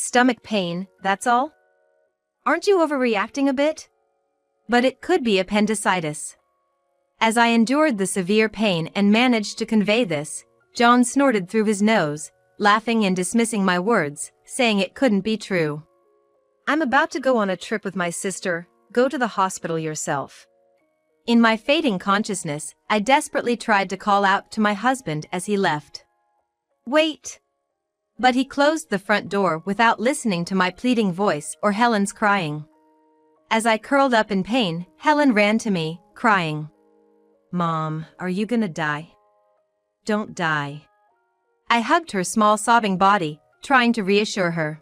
Stomach pain, that's all? Aren't you overreacting a bit? But it could be appendicitis. As I endured the severe pain and managed to convey this, John snorted through his nose, laughing and dismissing my words, saying it couldn't be true. I'm about to go on a trip with my sister, go to the hospital yourself. In my fading consciousness, I desperately tried to call out to my husband as he left. Wait! But he closed the front door without listening to my pleading voice or Helen's crying. As I curled up in pain, Helen ran to me, crying. Mom, are you gonna die? Don't die. I hugged her small sobbing body, trying to reassure her.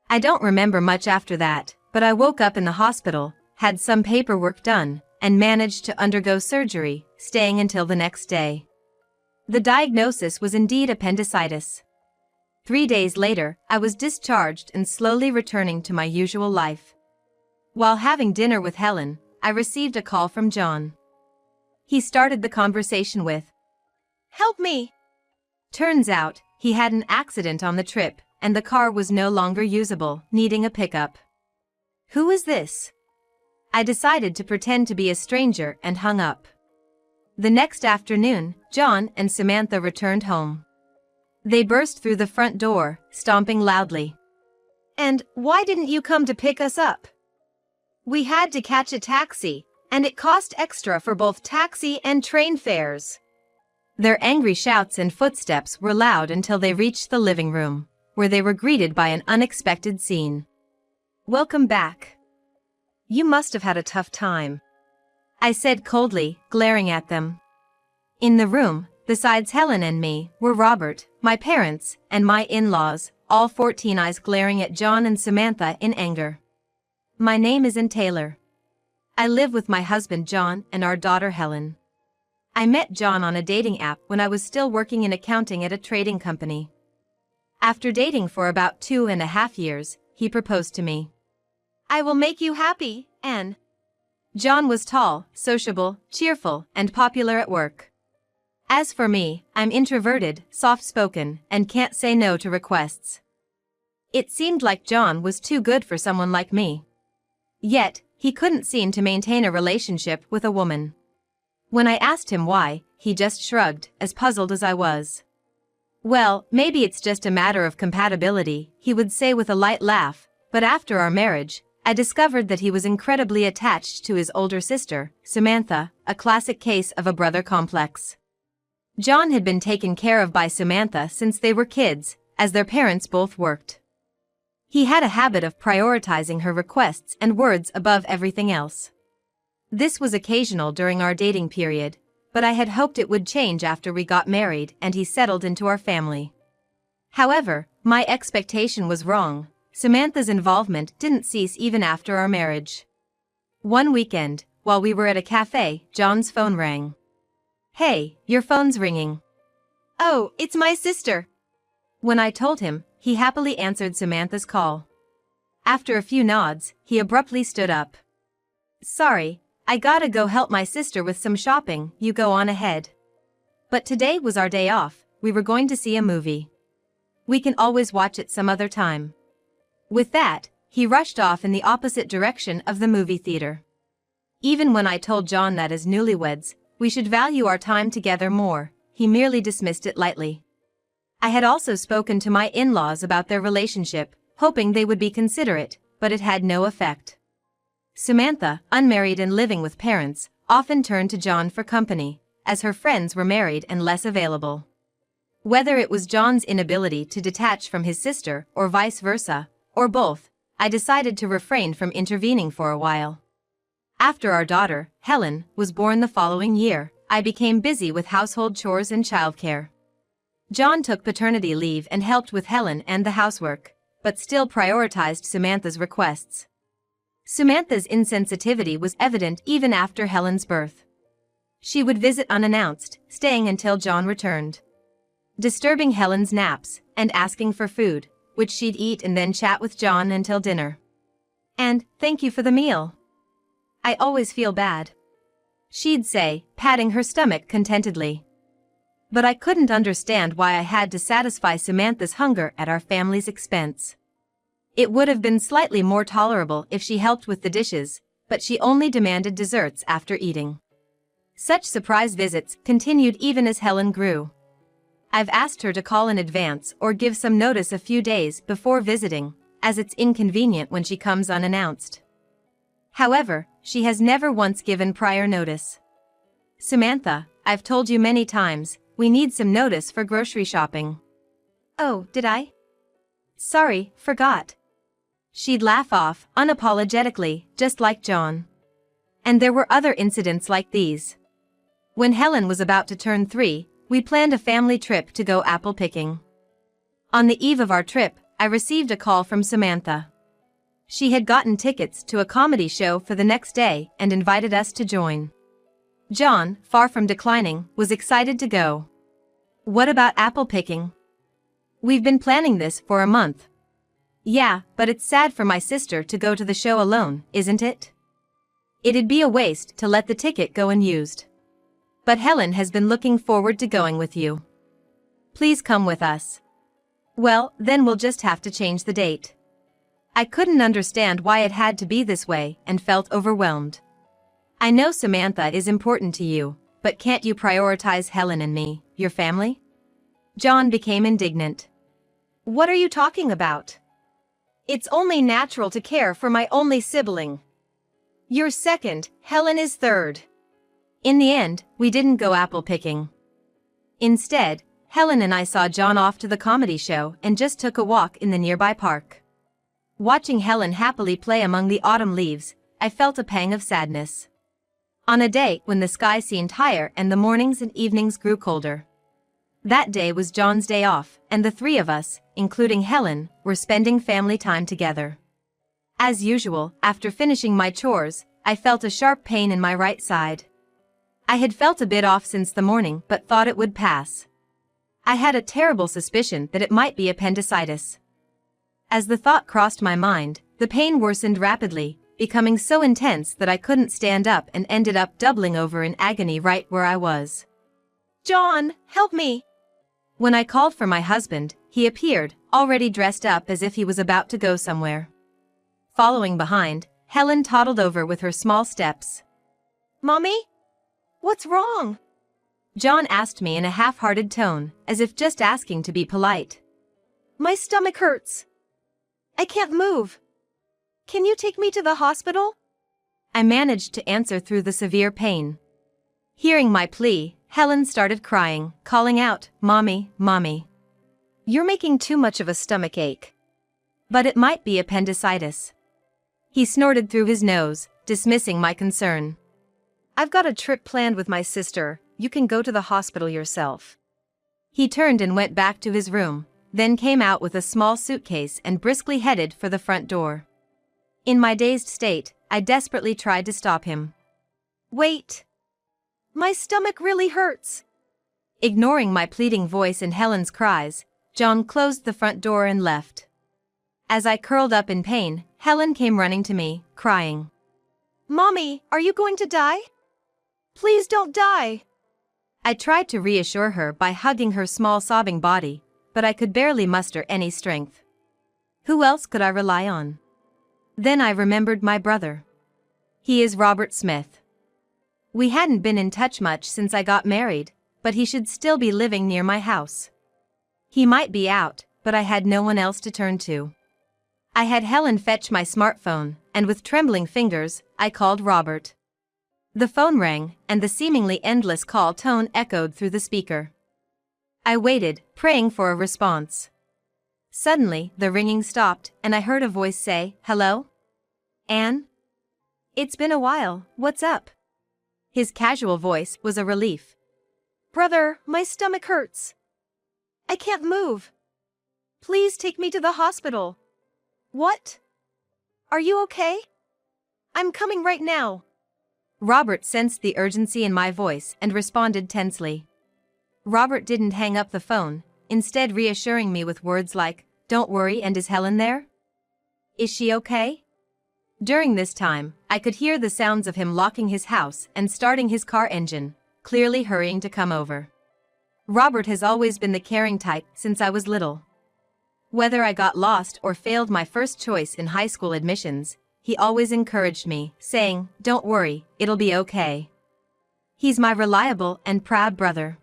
I don't remember much after that, but I woke up in the hospital, had some paperwork done, and managed to undergo surgery, staying until the next day. The diagnosis was indeed appendicitis. 3 days later, I was discharged and slowly returning to my usual life. While having dinner with Helen, I received a call from John. He started the conversation with, "Help me!" Turns out, he had an accident on the trip, and the car was no longer usable, needing a pickup. Who is this? I decided to pretend to be a stranger and hung up. The next afternoon, John and Samantha returned home. They burst through the front door, stomping loudly. "And why didn't you come to pick us up? We had to catch a taxi, and it cost extra for both taxi and train fares." Their angry shouts and footsteps were loud until they reached the living room, where they were greeted by an unexpected scene. "Welcome back. You must have had a tough time," I said coldly, glaring at them. In the room, besides Helen and me, were Robert, my parents, and my in-laws, all 14 eyes glaring at John and Samantha in anger. "My name isn't Taylor. I live with my husband John and our daughter Helen. I met John on a dating app when I was still working in accounting at a trading company. After dating for about 2.5 years, he proposed to me. I will make you happy, Anne." John was tall, sociable, cheerful, and popular at work. As for me, I'm introverted, soft-spoken, and can't say no to requests. It seemed like John was too good for someone like me. Yet, he couldn't seem to maintain a relationship with a woman. When I asked him why, he just shrugged, as puzzled as I was. "Well, maybe it's just a matter of compatibility," he would say with a light laugh, but after our marriage, I discovered that he was incredibly attached to his older sister, Samantha, a classic case of a brother complex. John had been taken care of by Samantha since they were kids, as their parents both worked. He had a habit of prioritizing her requests and words above everything else. This was occasional during our dating period, but I had hoped it would change after we got married and he settled into our family. However, my expectation was wrong. Samantha's involvement didn't cease even after our marriage. One weekend, while we were at a cafe, John's phone rang. "Hey, your phone's ringing." "Oh, it's my sister." When I told him, he happily answered Samantha's call. After a few nods, he abruptly stood up. "Sorry, I gotta go help my sister with some shopping, you go on ahead. But today was our day off, we were going to see a movie. We can always watch it some other time." With that, he rushed off in the opposite direction of the movie theater. Even when I told John that as newlyweds, we should value our time together more, he merely dismissed it lightly. I had also spoken to my in-laws about their relationship, hoping they would be considerate, but it had no effect. Samantha, unmarried and living with parents, often turned to John for company, as her friends were married and less available. Whether it was John's inability to detach from his sister or vice versa, or both, I decided to refrain from intervening for a while. After our daughter, Helen, was born the following year, I became busy with household chores and childcare. John took paternity leave and helped with Helen and the housework, but still prioritized Samantha's requests. Samantha's insensitivity was evident even after Helen's birth. She would visit unannounced, staying until John returned, disturbing Helen's naps, and asking for food, which she'd eat and then chat with John until dinner. And, "Thank you for the meal. I always feel bad," she'd say, patting her stomach contentedly. But I couldn't understand why I had to satisfy Samantha's hunger at our family's expense. It would have been slightly more tolerable if she helped with the dishes, but she only demanded desserts after eating. Such surprise visits continued even as Helen grew. I've asked her to call in advance or give some notice a few days before visiting, as it's inconvenient when she comes unannounced. However, she has never once given prior notice. "Samantha, I've told you many times, we need some notice for grocery shopping." "Oh, did I? Sorry, forgot." She'd laugh off, unapologetically, just like John. And there were other incidents like these. When Helen was about to turn 3, we planned a family trip to go apple picking. On the eve of our trip, I received a call from Samantha. She had gotten tickets to a comedy show for the next day and invited us to join. John, far from declining, was excited to go. "What about apple picking?" "We've been planning this for a month." "Yeah, but it's sad for my sister to go to the show alone, isn't it? It'd be a waste to let the ticket go unused. But Helen has been looking forward to going with you. Please come with us." "Well, then we'll just have to change the date." I couldn't understand why it had to be this way and felt overwhelmed. "I know Samantha is important to you, but can't you prioritize Helen and me, your family?" John became indignant. "What are you talking about? It's only natural to care for my only sibling. You're second, Helen is third." In the end, we didn't go apple picking. Instead, Helen and I saw John off to the comedy show and just took a walk in the nearby park. Watching Helen happily play among the autumn leaves, I felt a pang of sadness. On a day when the sky seemed higher and the mornings and evenings grew colder. That day was John's day off, and the three of us, including Helen, were spending family time together. As usual, after finishing my chores, I felt a sharp pain in my right side. I had felt a bit off since the morning but thought it would pass. I had a terrible suspicion that it might be appendicitis. As the thought crossed my mind, the pain worsened rapidly, becoming so intense that I couldn't stand up and ended up doubling over in agony right where I was. "John, help me!" When I called for my husband, he appeared, already dressed up as if he was about to go somewhere. Following behind, Helen toddled over with her small steps. "Mommy? What's wrong?" John asked me in a half-hearted tone, as if just asking to be polite. "My stomach hurts. I can't move. Can you take me to the hospital?" I managed to answer through the severe pain. Hearing my plea, Helen started crying, calling out, "Mommy, Mommy. You're making too much of a stomach ache. But it might be appendicitis." He snorted through his nose, dismissing my concern. "I've got a trip planned with my sister, you can go to the hospital yourself." He turned and went back to his room, then came out with a small suitcase and briskly headed for the front door. In my dazed state, I desperately tried to stop him. "Wait. My stomach really hurts." Ignoring my pleading voice and Helen's cries, John closed the front door and left. As I curled up in pain, Helen came running to me, crying, "Mommy, are you going to die? Please don't die." I tried to reassure her by hugging her small sobbing body, but I could barely muster any strength. Who else could I rely on? Then I remembered my brother. He is Robert Smith. We hadn't been in touch much since I got married, but he should still be living near my house. He might be out, but I had no one else to turn to. I had Helen fetch my smartphone, and with trembling fingers, I called Robert. The phone rang, and the seemingly endless call tone echoed through the speaker. I waited, praying for a response. Suddenly, the ringing stopped, and I heard a voice say, "Hello? Anne? It's been a while, what's up?" His casual voice was a relief. "Brother, my stomach hurts. I can't move. Please take me to the hospital." "What? Are you okay? I'm coming right now." Robert sensed the urgency in my voice and responded tensely. Robert didn't hang up the phone, instead reassuring me with words like, "Don't worry, and is Helen there? Is she okay?" During this time, I could hear the sounds of him locking his house and starting his car engine, clearly hurrying to come over. Robert has always been the caring type since I was little. Whether I got lost or failed my first choice in high school admissions, he always encouraged me, saying, "Don't worry, it'll be okay." He's my reliable and proud brother.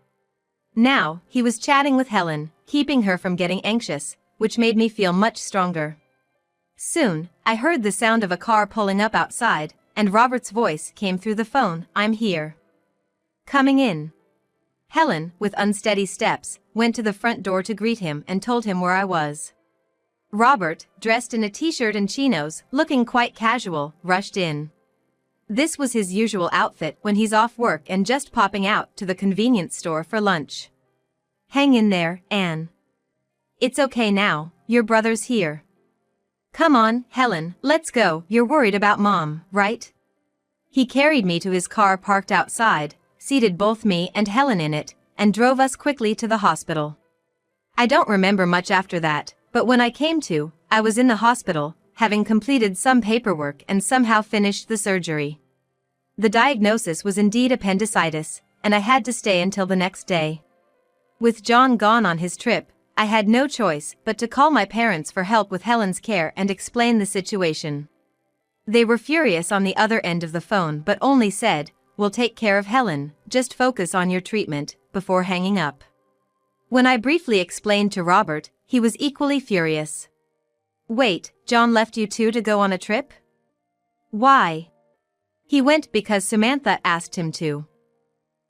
Now, he was chatting with Helen, keeping her from getting anxious, which made me feel much stronger. Soon, I heard the sound of a car pulling up outside, and Robert's voice came through the phone, "I'm here. Coming in." Helen, with unsteady steps, went to the front door to greet him and told him where I was. Robert, dressed in a t-shirt and chinos, looking quite casual, rushed in. This was his usual outfit when he's off work and just popping out to the convenience store for lunch. "Hang in there, Anne. It's okay now, your brother's here." "Come on, Helen, let's go, you're worried about Mom, right?" He carried me to his car parked outside, seated both me and Helen in it, and drove us quickly to the hospital. I don't remember much after that, but when I came to, I was in the hospital, having completed some paperwork and somehow finished the surgery. The diagnosis was indeed appendicitis, and I had to stay until the next day. With John gone on his trip, I had no choice but to call my parents for help with Helen's care and explain the situation. They were furious on the other end of the phone but only said, "We'll take care of Helen, just focus on your treatment," before hanging up. When I briefly explained to Robert, he was equally furious. "Wait, John left you two to go on a trip?" "Why?" "He went because Samantha asked him to.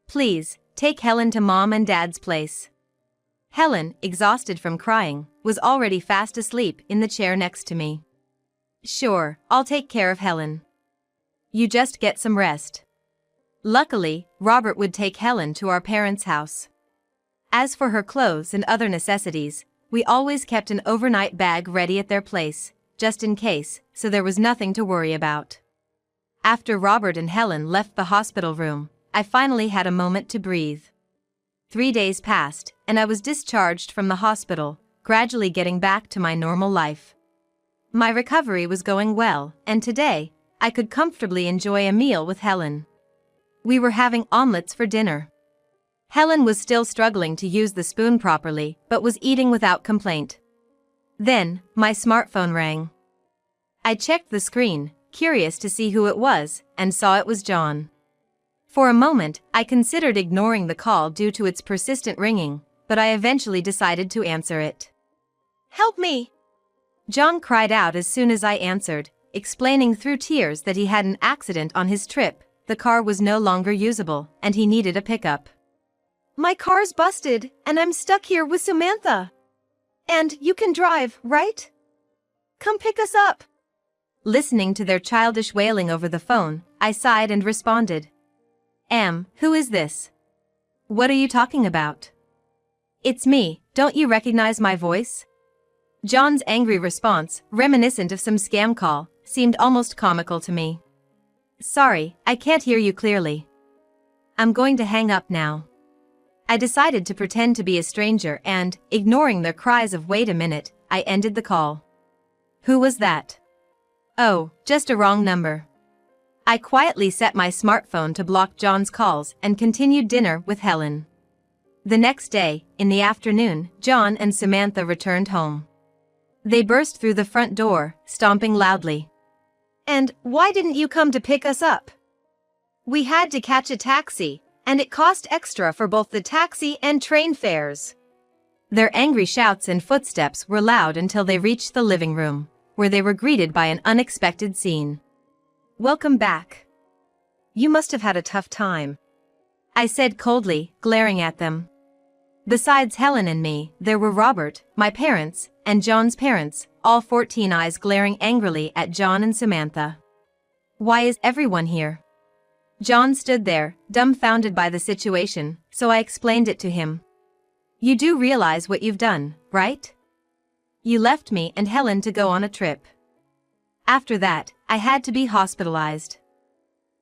Please, take Helen to Mom and Dad's place." Helen, exhausted from crying, was already fast asleep in the chair next to me. "Sure, I'll take care of Helen. You just get some rest." Luckily, Robert would take Helen to our parents' house. As for her clothes and other necessities, we always kept an overnight bag ready at their place, just in case, so there was nothing to worry about. After Robert and Helen left the hospital room, I finally had a moment to breathe. 3 days passed, and I was discharged from the hospital, gradually getting back to my normal life. My recovery was going well, and today, I could comfortably enjoy a meal with Helen. We were having omelets for dinner. Helen was still struggling to use the spoon properly, but was eating without complaint. Then, my smartphone rang. I checked the screen, curious to see who it was, and saw it was John. For a moment, I considered ignoring the call due to its persistent ringing, but I eventually decided to answer it. "Help me!" John cried out as soon as I answered, explaining through tears that he had an accident on his trip, the car was no longer usable, and he needed a pickup. "My car's busted, and I'm stuck here with Samantha. And you can drive, right? Come pick us up." Listening to their childish wailing over the phone, I sighed and responded. Who is this? What are you talking about?" "It's me, don't you recognize my voice?" John's angry response, reminiscent of some scam call, seemed almost comical to me. "Sorry, I can't hear you clearly. I'm going to hang up now." I decided to pretend to be a stranger and, ignoring their cries of "wait a minute," I ended the call. "Who was that?" "Oh, just a wrong number." I quietly set my smartphone to block John's calls and continued dinner with Helen. The next day, in the afternoon, John and Samantha returned home. They burst through the front door, stomping loudly. "And why didn't you come to pick us up? We had to catch a taxi, and it cost extra for both the taxi and train fares." Their angry shouts and footsteps were loud until they reached the living room, where they were greeted by an unexpected scene. "Welcome back. You must have had a tough time," I said coldly, glaring at them. Besides Helen and me, there were Robert, my parents, and John's parents, all 14 eyes glaring angrily at John and Samantha. "Why is everyone here?" John stood there, dumbfounded by the situation, so I explained it to him. "You do realize what you've done, right? You left me and Helen to go on a trip. After that, I had to be hospitalized.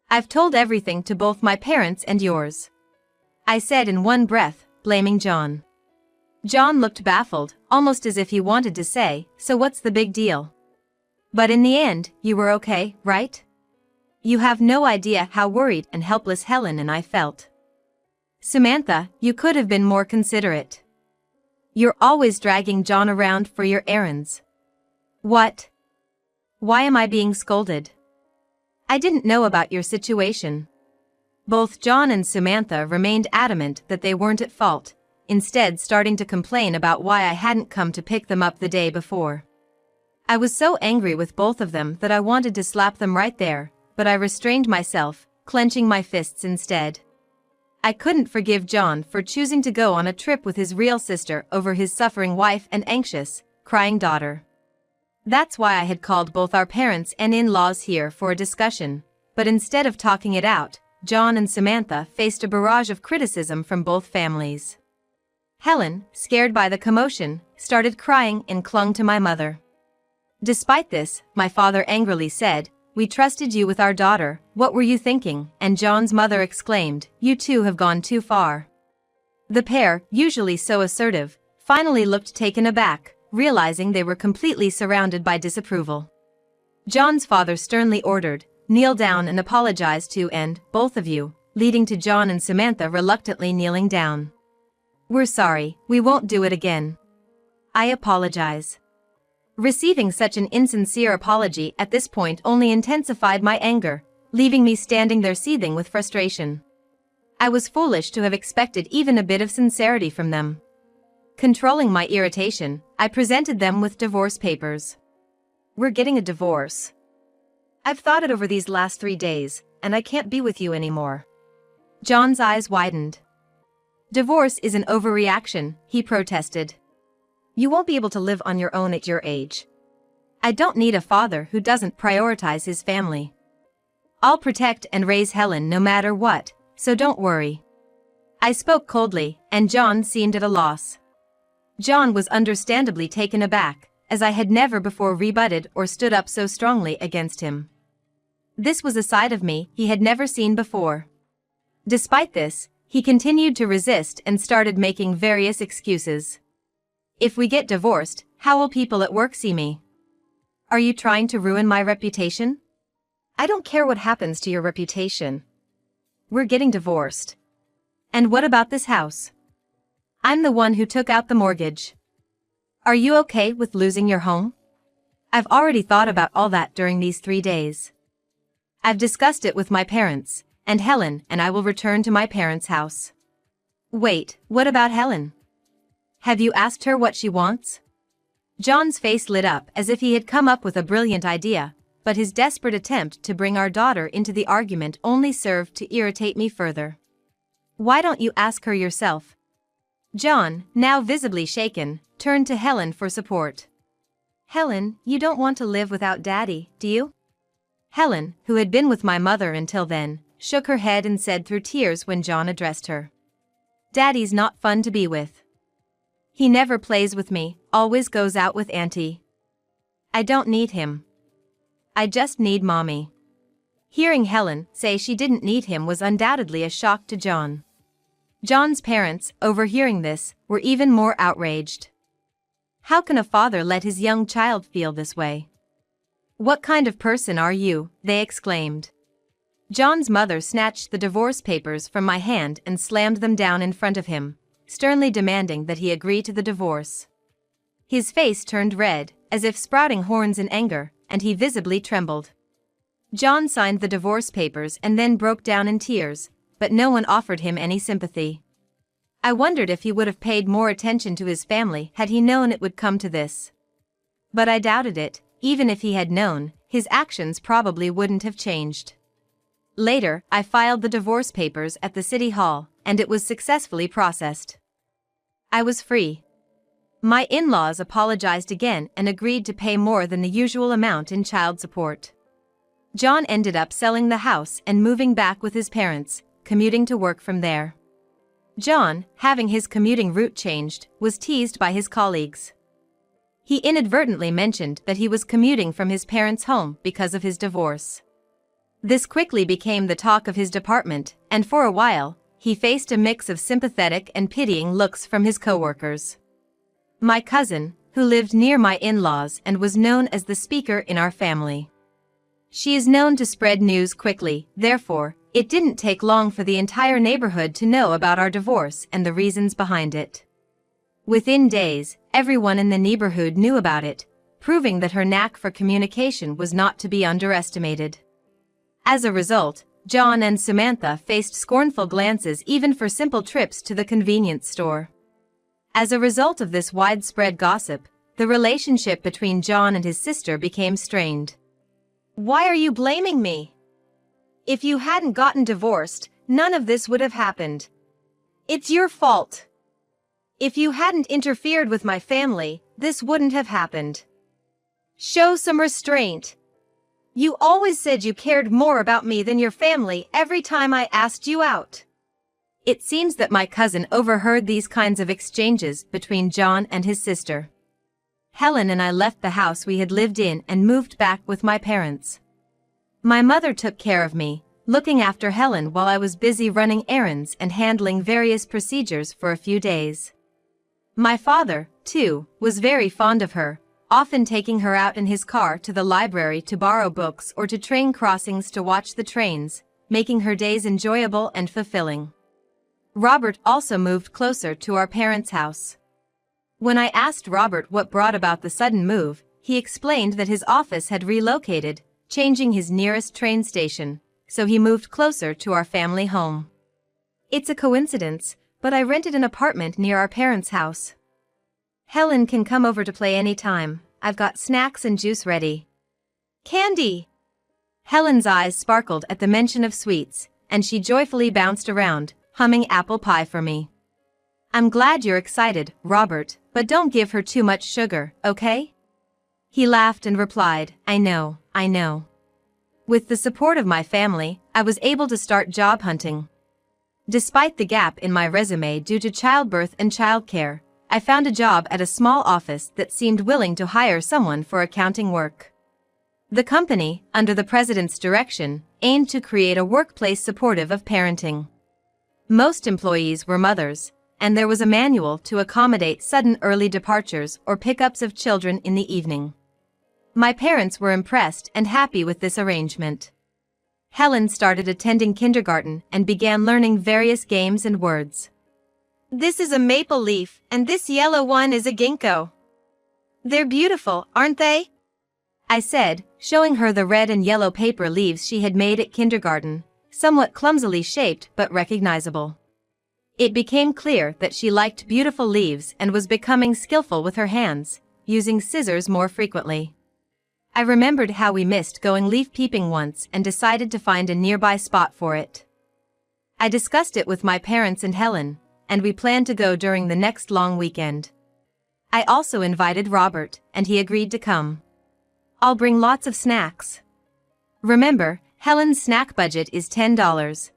I've told everything to both my parents and yours," I said in one breath, blaming John. John looked baffled, almost as if he wanted to say, "So what's the big deal? But in the end, you were okay, right?" You have no idea how worried and helpless Helen and I felt. "Samantha, you could have been more considerate. You're always dragging John around for your errands. What? Why am I being scolded? I didn't know about your situation. Both John and Samantha remained adamant that they weren't at fault, instead starting to complain about why I hadn't come to pick them up the day before. I was so angry with both of them that I wanted to slap them right there, but I restrained myself, clenching my fists instead. I couldn't forgive John for choosing to go on a trip with his real sister over his suffering wife and anxious, crying daughter. That's why I had called both our parents and in-laws here for a discussion, but instead of talking it out, John and Samantha faced a barrage of criticism from both families. Helen, scared by the commotion, started crying and clung to my mother. Despite this, my father angrily said, "We trusted you with our daughter, what were you thinking?" And John's mother exclaimed, "You two have gone too far." The pair, usually so assertive, finally looked taken aback, realizing they were completely surrounded by disapproval. John's father sternly ordered, "Kneel down and apologize to both of you," leading to John and Samantha reluctantly kneeling down. "We're sorry, we won't do it again. I apologize." Receiving such an insincere apology at this point only intensified my anger, leaving me standing there seething with frustration. I was foolish to have expected even a bit of sincerity from them. Controlling my irritation, I presented them with divorce papers. "We're getting a divorce. I've thought it over these last 3 days, and I can't be with you anymore." John's eyes widened. "Divorce is an overreaction," he protested. "You won't be able to live on your own at your age. I don't need a father who doesn't prioritize his family. I'll protect and raise Helen no matter what, so don't worry." I spoke coldly, and John seemed at a loss. John was understandably taken aback, as I had never before rebutted or stood up so strongly against him. This was a side of me he had never seen before. Despite this, he continued to resist and started making various excuses. "If we get divorced, how will people at work see me? Are you trying to ruin my reputation?" "I don't care what happens to your reputation. We're getting divorced." "And what about this house? I'm the one who took out the mortgage. Are you okay with losing your home?" "I've already thought about all that during these 3 days. I've discussed it with my parents, and Helen and I will return to my parents' house." "Wait, what about Helen? Have you asked her what she wants?" John's face lit up as if he had come up with a brilliant idea, but his desperate attempt to bring our daughter into the argument only served to irritate me further. "Why don't you ask her yourself?" John, now visibly shaken, turned to Helen for support. "Helen, you don't want to live without Daddy, do you?" Helen, who had been with my mother until then, shook her head and said through tears when John addressed her, "Daddy's not fun to be with. He never plays with me, always goes out with Auntie. I don't need him. I just need Mommy." Hearing Helen say she didn't need him was undoubtedly a shock to John. John's parents, overhearing this, were even more outraged. How can a father let his young child feel this way? "What kind of person are you?" they exclaimed. John's mother snatched the divorce papers from my hand and slammed them down in front of him, sternly demanding that he agree to the divorce. His face turned red, as if sprouting horns in anger, and he visibly trembled. John signed the divorce papers and then broke down in tears, but no one offered him any sympathy. I wondered if he would have paid more attention to his family had he known it would come to this. But I doubted it. Even if he had known, his actions probably wouldn't have changed. Later, I filed the divorce papers at the city hall, and it was successfully processed. I was free. My in-laws apologized again and agreed to pay more than the usual amount in child support. John ended up selling the house and moving back with his parents, commuting to work from there. John, having his commuting route changed, was teased by his colleagues. He inadvertently mentioned that he was commuting from his parents' home because of his divorce. This quickly became the talk of his department, and for a while, he faced a mix of sympathetic and pitying looks from his coworkers. My cousin, who lived near my in-laws and was known as the speaker in our family. She is known to spread news quickly, therefore, it didn't take long for the entire neighborhood to know about our divorce and the reasons behind it. Within days, everyone in the neighborhood knew about it, proving that her knack for communication was not to be underestimated. As a result, John and Samantha faced scornful glances even for simple trips to the convenience store. As a result of this widespread gossip, the relationship between John and his sister became strained. "Why are you blaming me? If you hadn't gotten divorced, none of this would have happened. It's your fault. If you hadn't interfered with my family, this wouldn't have happened. Show some restraint. You always said you cared more about me than your family every time I asked you out." It seems that my cousin overheard these kinds of exchanges between John and his sister. Helen and I left the house we had lived in and moved back with my parents. My mother took care of me, looking after Helen while I was busy running errands and handling various procedures for a few days. My father, too, was very fond of her, often taking her out in his car to the library to borrow books or to train crossings to watch the trains, making her days enjoyable and fulfilling. Robert also moved closer to our parents' house. When I asked Robert what brought about the sudden move, he explained that his office had relocated, changing his nearest train station, so he moved closer to our family home. It's a coincidence, but I rented an apartment near our parents' house. Helen can come over to play anytime. I've got snacks and juice ready. Candy! Helen's eyes sparkled at the mention of sweets, and she joyfully bounced around, humming apple pie for me. "I'm glad you're excited, Robert, but don't give her too much sugar, okay?" He laughed and replied, I know. With the support of my family, I was able to start job hunting. Despite the gap in my resume due to childbirth and childcare, I found a job at a small office that seemed willing to hire someone for accounting work. The company, under the president's direction, aimed to create a workplace supportive of parenting. Most employees were mothers, and there was a manual to accommodate sudden early departures or pickups of children in the evening. My parents were impressed and happy with this arrangement. Helen started attending kindergarten and began learning various games and words. "This is a maple leaf, and this yellow one is a ginkgo. They're beautiful, aren't they?" I said, showing her the red and yellow paper leaves she had made at kindergarten, somewhat clumsily shaped but recognizable. It became clear that she liked beautiful leaves and was becoming skillful with her hands, using scissors more frequently. I remembered how we missed going leaf peeping once and decided to find a nearby spot for it. I discussed it with my parents and Helen, and we planned to go during the next long weekend. I also invited Robert, and he agreed to come. "I'll bring lots of snacks. Remember, Helen's snack budget is $10.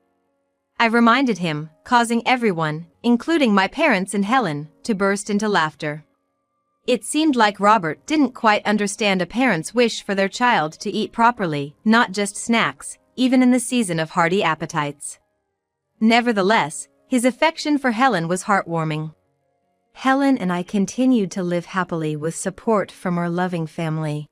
I reminded him, causing everyone, including my parents and Helen, to burst into laughter. It seemed like Robert didn't quite understand a parent's wish for their child to eat properly, not just snacks, even in the season of hearty appetites. Nevertheless, his affection for Helen was heartwarming. Helen and I continued to live happily with support from our loving family.